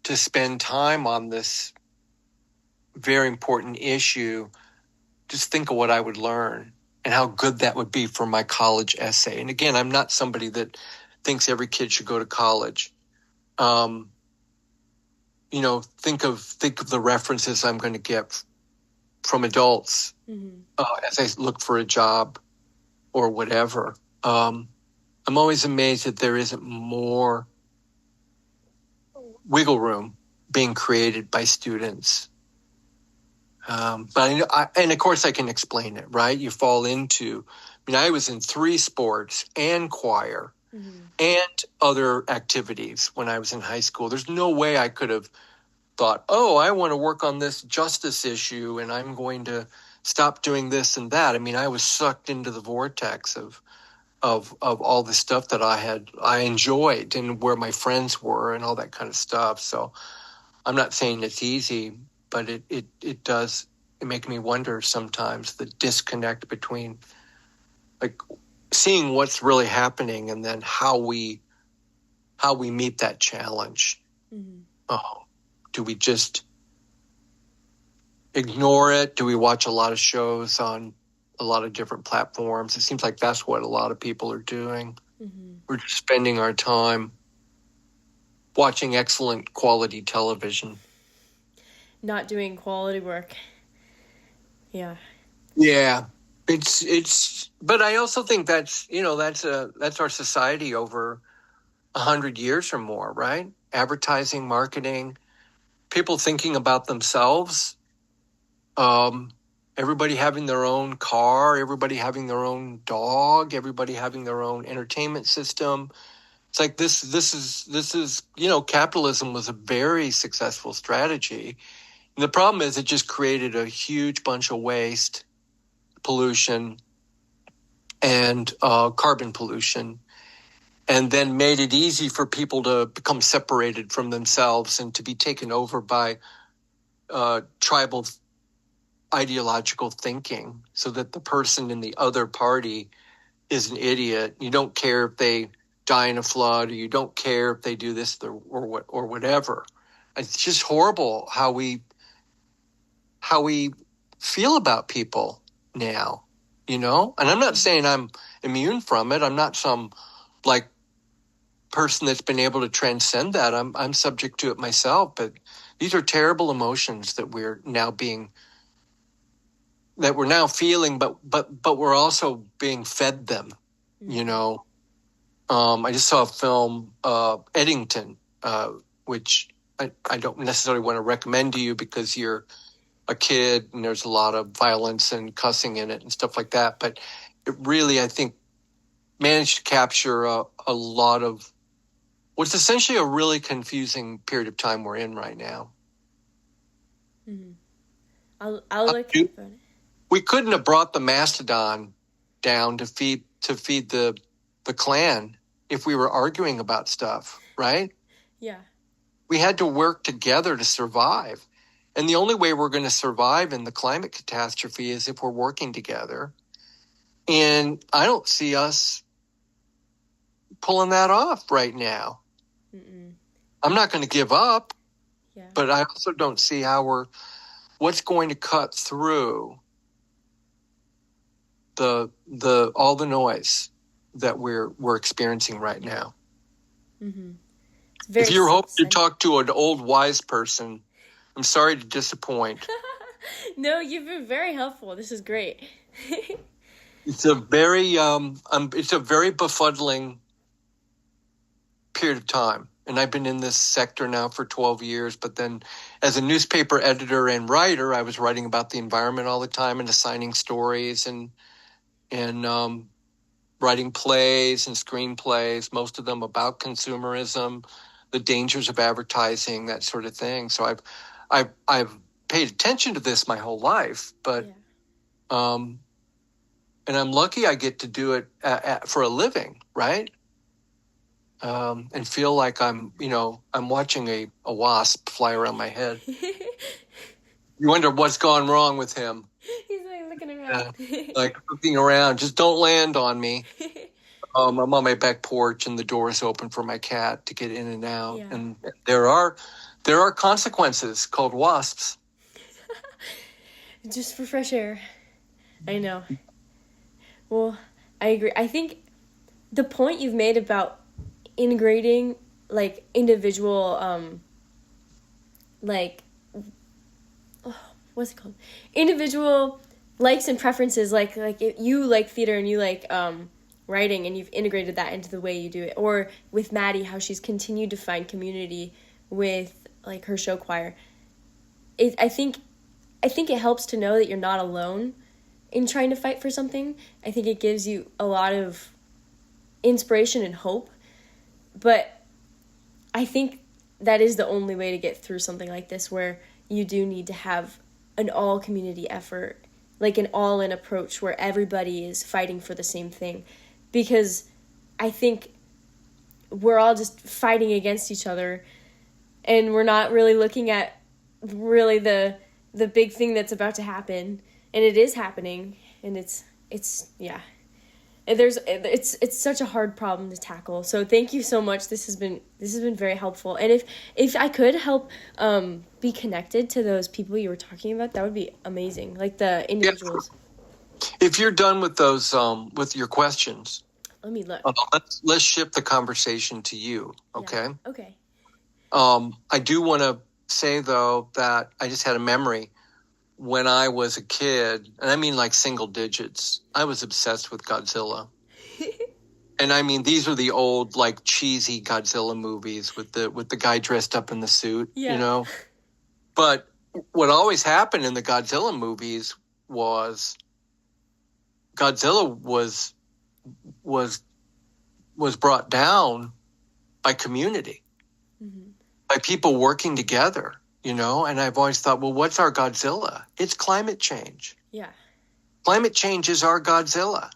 to spend time on this very important issue, just think of what I would learn and how good that would be for my college essay. And again, I'm not somebody that thinks every kid should go to college. Think of the references I'm going to get from adults as I look for a job or whatever. I'm always amazed that there isn't more wiggle room being created by students. But and of course I can explain it, right? You fall into, I was in 3 sports and choir and other activities when I was in high school. There's no way I could have thought, I want to work on this justice issue and I'm going to stop doing this and that. I was sucked into the vortex of all the stuff that I enjoyed and where my friends were and all that kind of stuff. So I'm not saying it's easy, but it does make me wonder sometimes the disconnect between, like, seeing what's really happening and then how we meet that challenge. Mm-hmm. Do we just ignore it? Do we watch a lot of shows on a lot of different platforms? It seems like that's what a lot of people are doing. Mm-hmm. We're just spending our time watching excellent quality television. Not doing quality work. Yeah. Yeah. But I also think that's our society over 100 years or more, right? Advertising, marketing, people thinking about themselves, everybody having their own car, everybody having their own dog, everybody having their own entertainment system. It's like this is capitalism was a very successful strategy. And the problem is it just created a huge bunch of waste, pollution, and carbon pollution, and then made it easy for people to become separated from themselves and to be taken over by tribal ideological thinking, so that the person in the other party is an idiot. You don't care if they die in a flood, or you don't care if they do this or whatever. It's just horrible how we feel about people now, And I'm not saying I'm immune from it. I'm not some like person that's been able to transcend that. I'm subject to it myself, but these are terrible emotions that we're now feeling, but we're also being fed them, I just saw a film, Eddington, which I don't necessarily want to recommend to you because you're a kid and there's a lot of violence and cussing in it and stuff like that. But it really, I think, managed to capture a lot of what's essentially a really confusing period of time we're in right now. Mm-hmm. I'll look up on it. We couldn't have brought the mastodon down to feed the clan if we were arguing about stuff, right? Yeah. We had to work together to survive. And the only way we're going to survive in the climate catastrophe is if we're working together. And I don't see us pulling that off right now. Mm-mm. I'm not going to give up, yeah. But I also don't see what's going to cut through the all the noise that we're experiencing right now. Mm-hmm. If you're hoping to talk to an old wise person, I'm sorry to disappoint. No, you've been very helpful. This is great. It's a very befuddling period of time. And I've been in this sector now for 12 years, but then as a newspaper editor and writer, I was writing about the environment all the time and assigning stories and writing plays and screenplays, most of them about consumerism, the dangers of advertising, that sort of thing. So I've paid attention to this my whole life, but and I'm lucky I get to do it for a living, right? And feel like I'm watching a wasp fly around my head. You wonder what's gone wrong with him. He's like looking around. Looking around. Just don't land on me. I'm on my back porch and the door is open for my cat to get in and out. Yeah. And there are consequences called wasps. Just for fresh air. I know. Well, I agree. I think the point you've made about integrating individual what's it called? Individual likes and preferences, like if you like theater and you like writing, and you've integrated that into the way you do it. Or with Maddie, how she's continued to find community with her show choir. I think it helps to know that you're not alone in trying to fight for something. I think it gives you a lot of inspiration and hope. But I think that is the only way to get through something like this, where you do need to have an all-community effort, an all-in approach where everybody is fighting for the same thing. Because I think we're all just fighting against each other, and we're not really looking at really the big thing that's about to happen. And it is happening, and it's It's such a hard problem to tackle. So thank you so much. This has been very helpful. And if I could help be connected to those people you were talking about, that would be amazing. Like the individuals. If you're done with those, with your questions, Let me look. let's shift the conversation to you. Okay. Yeah. Okay. I do want to say though that I just had a memory when I was a kid, and I mean like single digits. I was obsessed with Godzilla. And I mean, these are the old, like, cheesy Godzilla movies with the guy dressed up in the suit, Yeah. you know? But what always happened in the Godzilla movies was Godzilla was brought down by community, by people working together, you know? And I've always thought, well, what's our Godzilla? It's climate change. Yeah. Climate change is our Godzilla.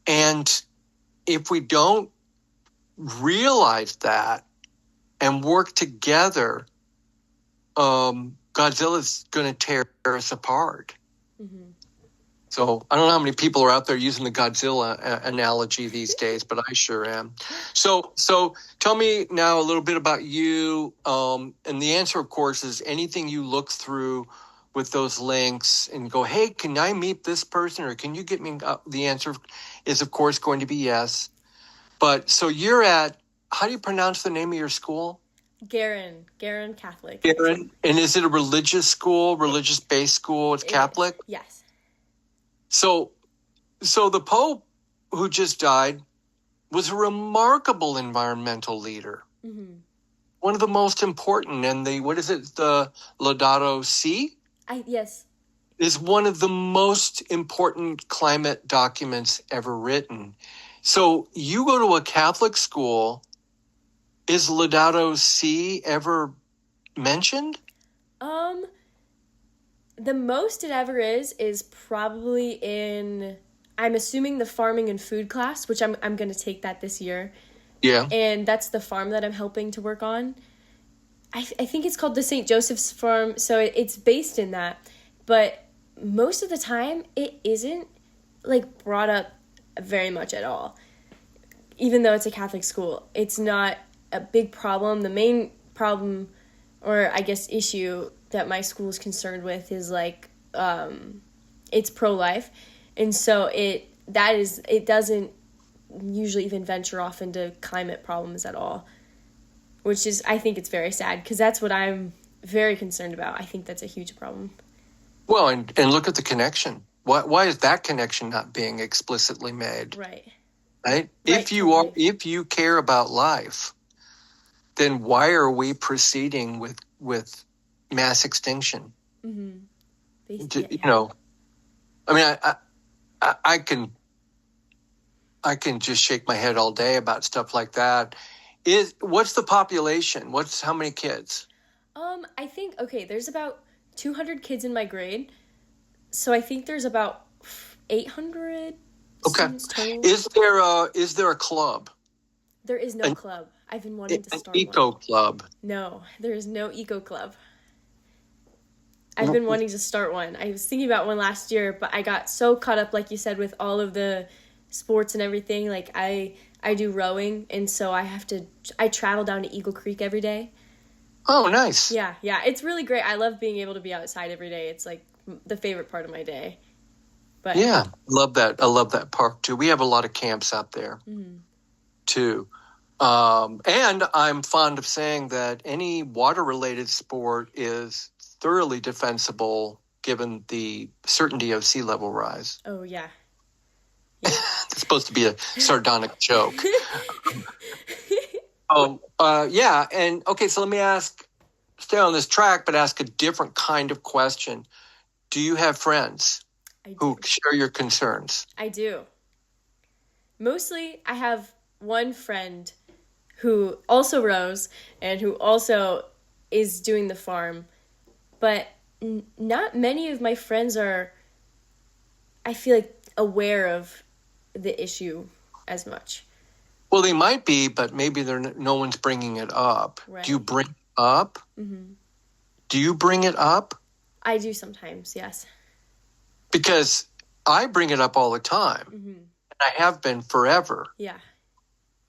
And if we don't realize that and work together, Godzilla's going to tear us apart. So I don't know how many people are out there using the Godzilla analogy these days, but I sure am. So tell me now a little bit about you. And the answer, of course, is anything you look through with those links and go, hey, can I meet this person? Or can you get me? The answer is, of course, going to be yes. But so you're at, how do you pronounce the name of your school? Garin Catholic. Garin. And is it a religious school, religious-based school? It's Catholic? Yes. So the Pope who just died was a remarkable environmental leader. One of the most important. And the Laudato Si? Yes. Is one of the most important climate documents ever written. So you go to a Catholic school, is Laudato Si ever mentioned? The most it ever is probably in, I'm assuming, the farming and food class, which I'm going to take that this year. Yeah. And that's the farm that I'm helping to work on. I think it's called the St. Joseph's Farm, so it's based in that. But most of the time, it isn't, like, brought up very much at all. Even though it's a Catholic school, it's not a big problem. The main problem, or I guess issue, that my school is concerned with is, like, it's pro-life. And so it doesn't usually even venture off into climate problems at all, which is, I think it's very sad, because that's what I'm very concerned about. I think that's a huge problem. Well, and look at the connection. Why is that connection not being explicitly made? Right. Right? Right. If you care about life, then why are we proceeding with mass extinction? Basically, you know, I mean, I can just shake my head all day about stuff like that. What's the population? How many kids? I think, there's about 200 kids in my grade, so I think there's about 800 students total. Is there a club? There is no club. I've been wanting to start an eco one. club. No, there is no eco club. I've been wanting to start one. I was thinking about one last year, but I got so caught up, like you said, with all of the sports and everything. Like, I do rowing, and so I travel down to Eagle Creek every day. Oh, nice. Yeah, it's really great. I love being able to be outside every day. It's, like, the favorite part of my day. But yeah, love that. I love that park, too. We have a lot of camps out there, too. And I'm fond of saying that any water-related sport is thoroughly defensible given the certainty of sea level rise. Oh, yeah. It's supposed to be a sardonic joke. Yeah. And okay, so let me stay on this track, but ask a different kind of question. Do you have friends who share your concerns? I do. Mostly, I have one friend who also rows and who also is doing the farm, but not many of my friends are, I feel like, aware of the issue as much. Well, they might be, but maybe no one's bringing it up. Right. Do you bring it up? Do you bring it up? I do sometimes, yes. Because I bring it up all the time. I have been forever. Yeah.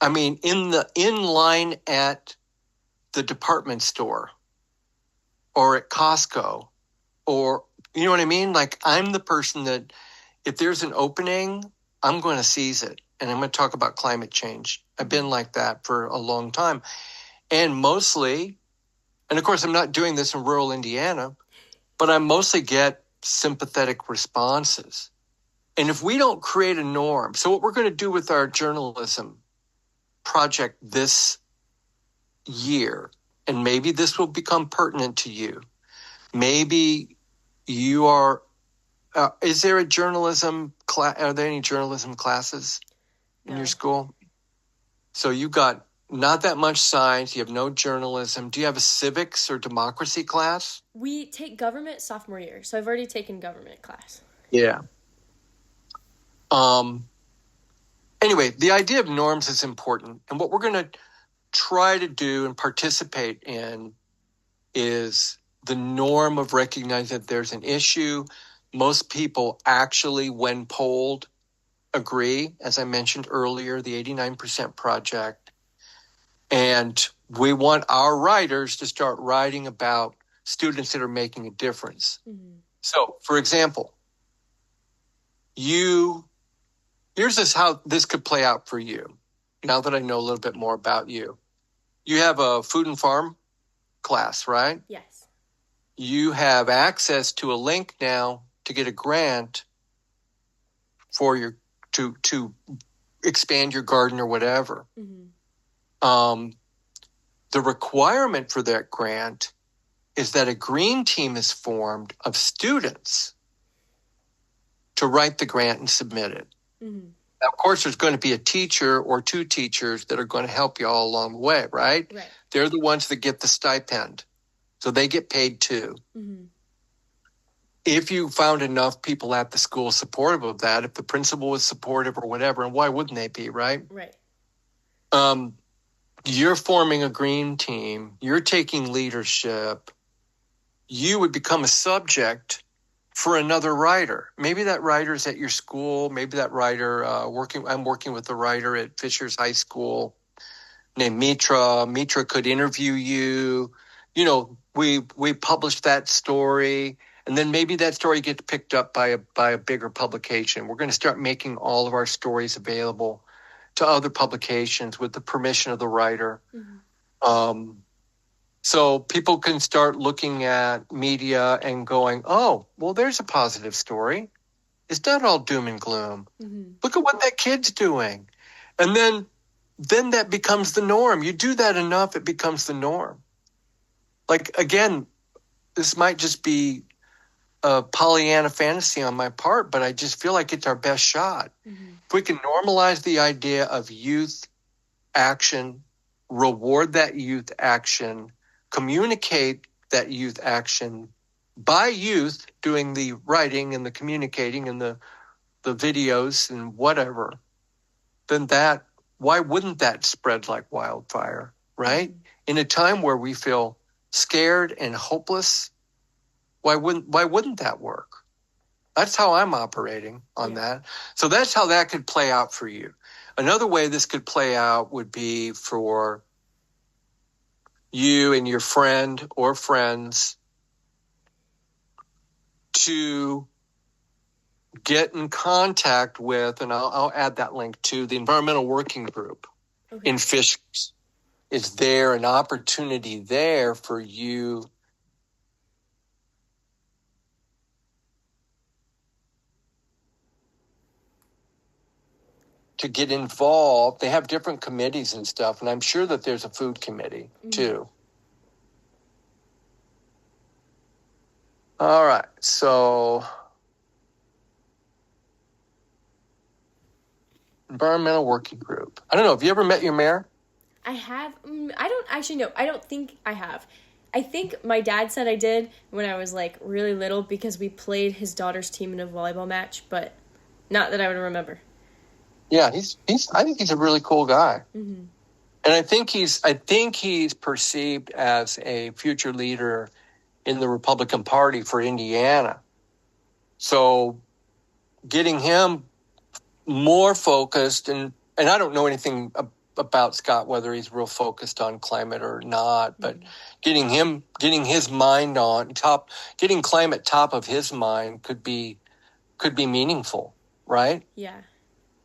I mean, in line at the department store or at Costco, or you know what I mean? Like, I'm the person that if there's an opening, I'm going to seize it. And I'm going to talk about climate change. I've been like that for a long time. And mostly, and of course, I'm not doing this in rural Indiana, but I mostly get sympathetic responses. And if we don't create a norm, so what we're going to do with our journalism project this year, and maybe this will become pertinent to you. Maybe you are, is there a journalism class? Are there any journalism classes in your school? So you got not that much science. You have no journalism. Do you have a civics or democracy class? We take government sophomore year, so I've already taken government class. Yeah. Anyway, the idea of norms is important. And what we're going to try to do and participate in is the norm of recognizing that there's an issue. Most people actually, when polled, agree, as I mentioned earlier, the 89% project. And we want our writers to start writing about students that are making a difference. Mm-hmm. So, for example, here's how this could play out for you, now that I know a little bit more about you. You have a food and farm class, right? Yes. You have access to a link now to get a grant for your to expand your garden or whatever. Mm-hmm. The requirement for that grant is that a green team is formed of students to write the grant and submit it. Mm-hmm. Now, of course, there's going to be a teacher or two teachers that are going to help you all along the way, right? Right. They're the ones that get the stipend, so they get paid too. Mm-hmm. If you found enough people at the school supportive of that, if the principal was supportive or whatever, and why wouldn't they be, right? Right. You're forming a green team. You're taking leadership. You would become a subject for another writer. Maybe that writer's at your school. Maybe that writer I'm working with a writer at Fishers High School named Mitra. Mitra could interview you. You know, we published that story, and then maybe that story gets picked up by a bigger publication. We're going to start making all of our stories available to other publications with the permission of the writer. Mm-hmm. So people can start looking at media and going, oh, well, there's a positive story. It's not all doom and gloom. Mm-hmm. Look at what that kid's doing. And then that becomes the norm. You do that enough, it becomes the norm. Like, again, this might just be a Pollyanna fantasy on my part, but I just feel like it's our best shot. Mm-hmm. If we can normalize the idea of youth action, reward that youth action, communicate that youth action by youth doing the writing and the communicating and the videos and whatever, then why wouldn't that spread like wildfire, right? Mm-hmm. In a time where we feel scared and hopeless, why wouldn't that work? That's how I'm operating on that. So that's how that could play out for you. Another way this could play out would be for you and your friend or friends to get in contact with, and I'll add that link to the Environmental Working Group in Fishers. Is there an opportunity there for you to get involved? They have different committees and stuff, and I'm sure that there's a food committee too. All right, so Environmental Working Group. I don't know. Have you ever met your mayor? I have. I don't actually know. I don't think I have. I think my dad said I did when I was like really little because we played his daughter's team in a volleyball match, but not that I would remember. Yeah, I think he's a really cool guy. Mm-hmm. And I think he's perceived as a future leader in the Republican Party for Indiana. So getting him more focused, and I don't know anything about Scott, whether he's real focused on climate or not, but getting his mind getting climate top of his mind could be meaningful, right? Yeah.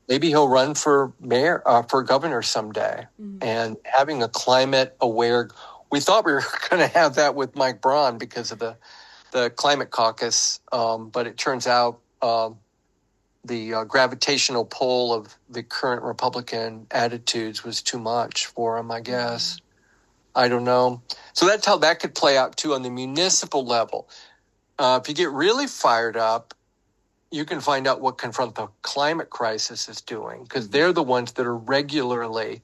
Maybe he'll run for mayor, for governor someday. And having a climate aware, we thought we were going to have that with Mike Braun because of the climate caucus, but it turns out the gravitational pull of the current Republican attitudes was too much for him, I guess. I don't know. So that's how that could play out too on the municipal level. If you get really fired up, you can find out what Confront the Climate Crisis is doing, because they're the ones that are regularly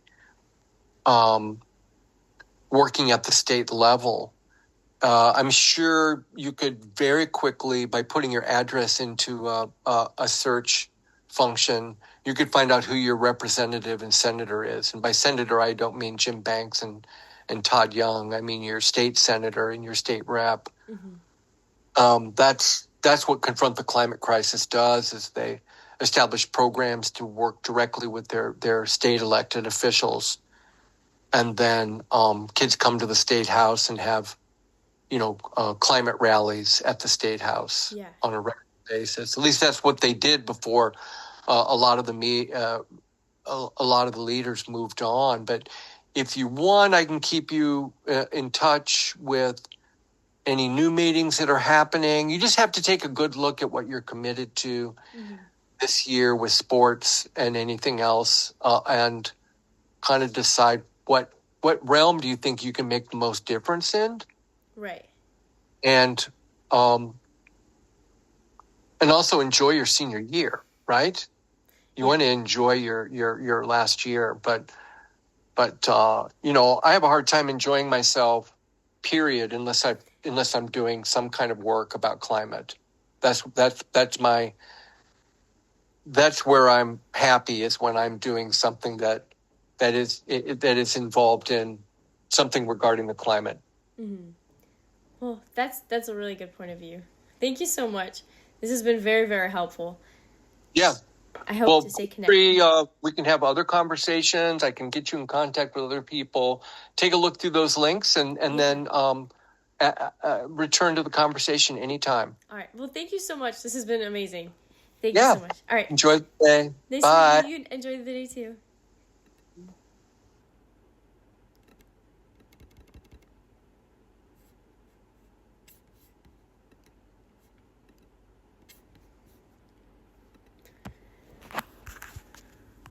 working at the state level. I'm sure you could very quickly, by putting your address into a search function, you could find out who your representative and senator is. And by senator, I don't mean Jim Banks and Todd Young. I mean your state senator and your state rep. That's what Confront the Climate Crisis does, is they establish programs to work directly with their state elected officials. And then kids come to the state house and have, climate rallies at the state house on a regular basis. At least that's what they did before a lot of the leaders moved on. But if you want, I can keep you in touch with any new meetings that are happening. You just have to take a good look at what you're committed to this year with sports and anything else, and kind of decide what realm do you think you can make the most difference in. Right. And also enjoy your senior year, right? You want to enjoy your last year, but I have a hard time enjoying myself, period, unless I'm doing some kind of work about climate. That's where I'm happy, is when I'm doing something that is involved in something regarding the climate. Well, that's a really good point of view. Thank you so much. This has been very, very helpful. Yeah. I hope to stay connected. We can have other conversations. I can get you in contact with other people. Take a look through those links and then return to the conversation anytime. All right. Well, thank you so much. This has been amazing. Thank you so much. All right. Enjoy the day. Nice Bye. to meet you. Enjoy the day too.